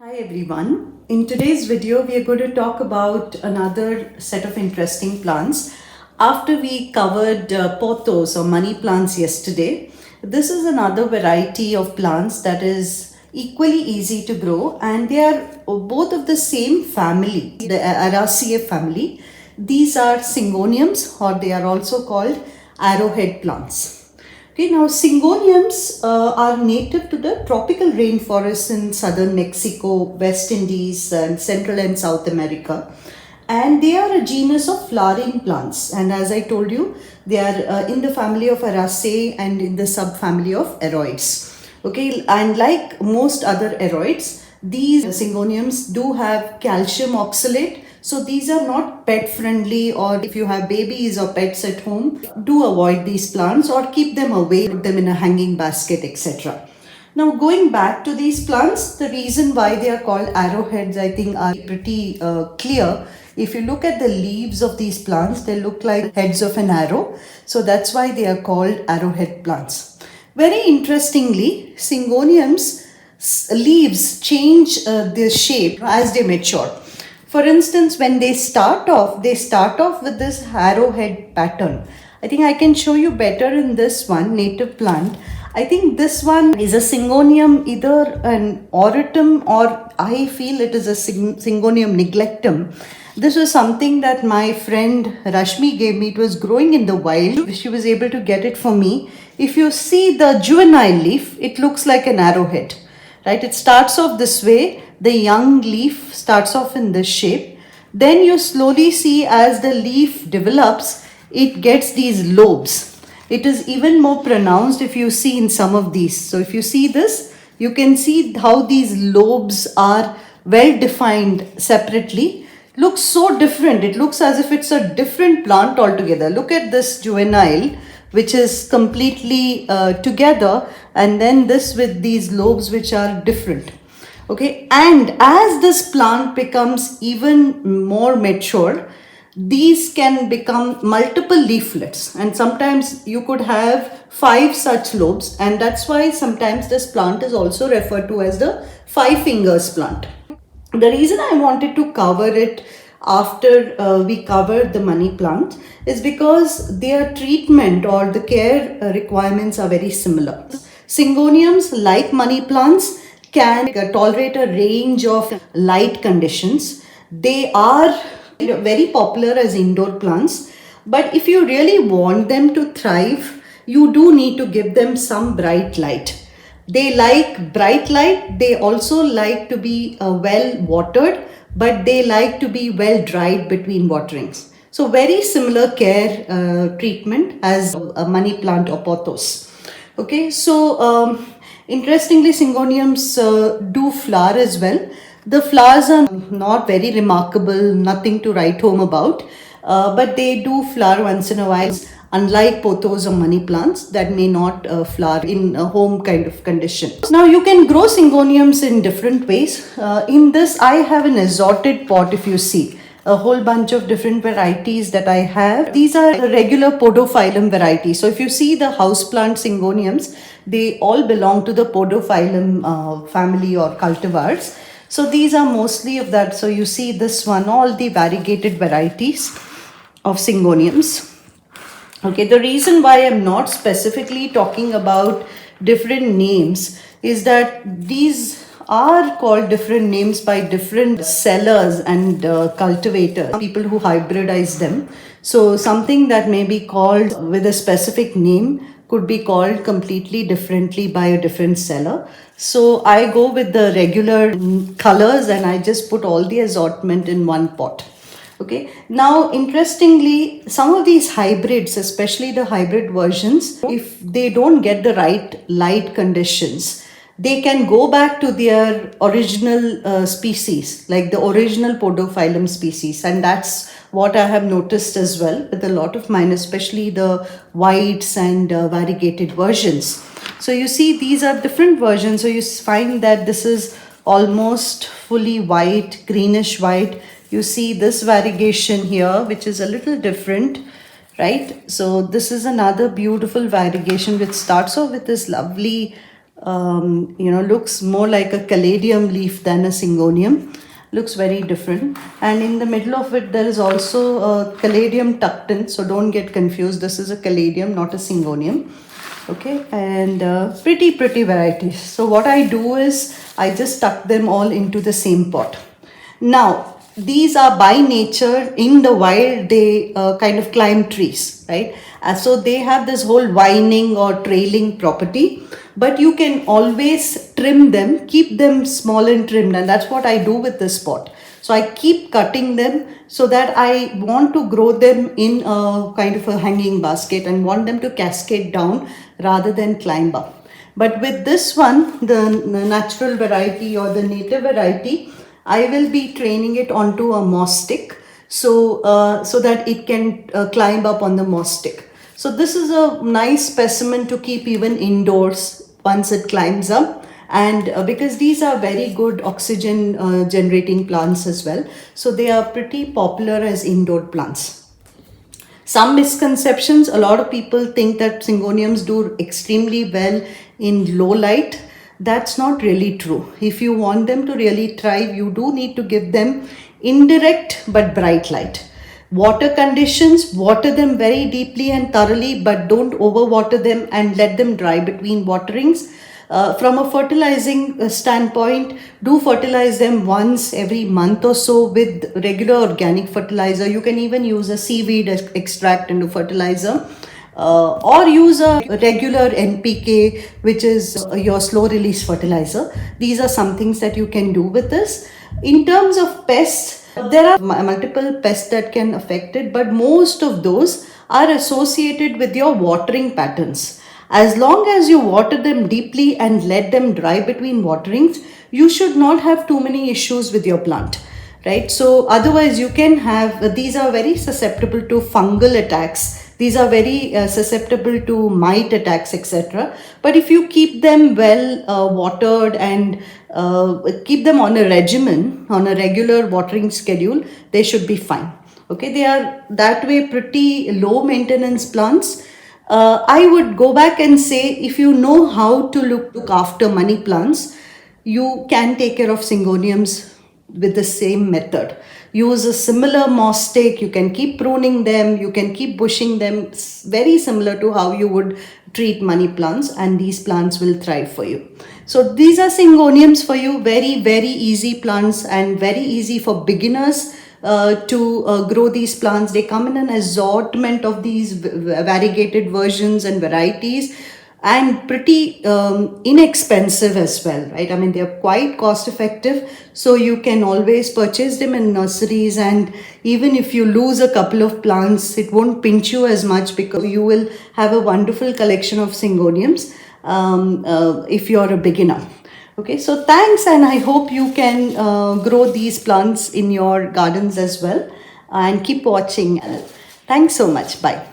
Hi everyone. In today's video, we are going to talk about another set of interesting plants. After we covered pothos or money plants yesterday, this is another variety of plants that is equally easy to grow, and they are both of the same family, the Araceae family. These are syngoniums, or they are also called arrowhead plants. Okay, now syngoniums are native to the tropical rainforests in southern Mexico, West Indies, and Central and South America. And they are a genus of flowering plants. And as I told you, they are in the family of Araceae and in the subfamily of aroids. Okay, and like most other aroids, these syngoniums do have calcium oxalate. So these are not pet friendly, or if you have babies or pets at home, do avoid these plants or keep them away, put them in a hanging basket, etc. Now going back to these plants, the reason why they are called arrowheads I think are pretty clear. If you look at the leaves of these plants, they look like heads of an arrow. So that's why they are called arrowhead plants. Very interestingly, syngoniums leaves change their shape as they mature. For instance, when they start off with this arrowhead pattern. I think I can show you better in this one, native plant. I think this one is a syngonium, either an auretum, or I feel it is a syngonium neglectum. This was something that my friend Rashmi gave me. It was growing in the wild. She was able to get it for me. If you see the juvenile leaf, it looks like an arrowhead, right? It starts off this way. The young leaf starts off in this shape. Then you slowly see as the leaf develops, it gets these lobes. It is even more pronounced if you see in some of these. So if you see this, you can see how these lobes are well defined separately. Looks so different. It looks as if it's a different plant altogether. Look at this juvenile, which is completely together, and then this with these lobes which are different. Okay, and as this plant becomes even more mature, these can become multiple leaflets, and sometimes you could have 5 such lobes, and that's why sometimes this plant is also referred to as the 5 fingers plant. The reason I wanted to cover it after we covered the money plant is because their treatment or the care requirements are very similar. Syngoniums, like money plants, can tolerate a range of light conditions. They are very popular as indoor plants, but if you really want them to thrive, you do need to give them some bright light. They like bright light. They also like to be well watered, but they like to be well dried between waterings. So very similar care treatment as a money plant or pothos. Okay, so interestingly, syngoniums do flower as well. The flowers are not very remarkable, nothing to write home about, but they do flower once in a while, unlike pothos or money plants that may not flower in a home kind of condition. Now you can grow syngoniums in different ways. In this, I have an assorted pot. If you see a whole bunch of different varieties that I have. These are the regular podophyllum varieties. So if you see the houseplant syngoniums, they all belong to the podophyllum family or cultivars. So these are mostly of that. So you see this one, all the variegated varieties of syngoniums. Okay, the reason why I'm not specifically talking about different names is that these are called different names by different sellers and cultivators, people who hybridize them. So something that may be called with a specific name could be called completely differently by a different seller. So I go with the regular colors and I just put all the assortment in one pot. Okay. Now, interestingly, some of these hybrids, especially the hybrid versions, if they don't get the right light conditions, they can go back to their original species, like the original podophyllum species. And that's what I have noticed as well with a lot of mine, especially the whites and variegated versions. So you see, these are different versions. So you find that this is almost fully white, greenish white. You see this variegation here, which is a little different, right? So this is another beautiful variegation which starts off with this lovely looks more like a caladium leaf than a syngonium. Looks very different. And in the middle of it, there is also a caladium tucked in. So don't get confused. This is a caladium, not a syngonium. Okay, and pretty varieties. So what I do is I just tuck them all into the same pot. Now, these are by nature in the wild, they kind of climb trees, right? So they have this whole vining or trailing property, but you can always trim them, keep them small and trimmed, and that's what I do with this pot. So I keep cutting them so that I want to grow them in a kind of a hanging basket and want them to cascade down rather than climb up. But with this one, the natural variety or the native variety, I will be training it onto a moss stick, so that it can climb up on the moss stick. So this is a nice specimen to keep even indoors once it climbs up, and because these are very good oxygen generating plants as well, so they are pretty popular as indoor plants. Some misconceptions: a lot of people think that syngoniums do extremely well in low light. That's not really true. If you want them to really thrive, you do need to give them indirect but bright light. Water conditions: water them very deeply and thoroughly, but don't overwater them and let them dry between waterings. From a fertilizing standpoint, do fertilize them once every month or so with regular organic fertilizer. You can even use a seaweed extract into fertilizer. Or use a regular NPK, which is your slow release fertilizer. These are some things that you can do with this. In terms of pests, there are multiple pests that can affect it, but most of those are associated with your watering patterns. As long as you water them deeply and let them dry between waterings, you should not have too many issues with your plant, right? So otherwise you can have, these are very susceptible to fungal attacks. These are very susceptible to mite attacks, etc. But if you keep them well watered and keep them on a regimen, on a regular watering schedule, they should be fine. Okay, they are that way pretty low maintenance plants. I would go back and say, if you know how to look after money plants, you can take care of syngoniums with the same method. Use a similar moss stick, you can keep pruning them, you can keep bushing them, very similar to how you would treat money plants, and these plants will thrive for you. So these are syngoniums for you, very easy plants and very easy for beginners to grow these plants. They come in an assortment of these variegated versions and varieties, and pretty inexpensive as well, right? I mean, they're quite cost effective, so you can always purchase them in nurseries, and even if you lose a couple of plants, it won't pinch you as much because you will have a wonderful collection of syngoniums if you're a beginner. Okay, so thanks, and I hope you can grow these plants in your gardens as well, and keep watching. Thanks so much. Bye.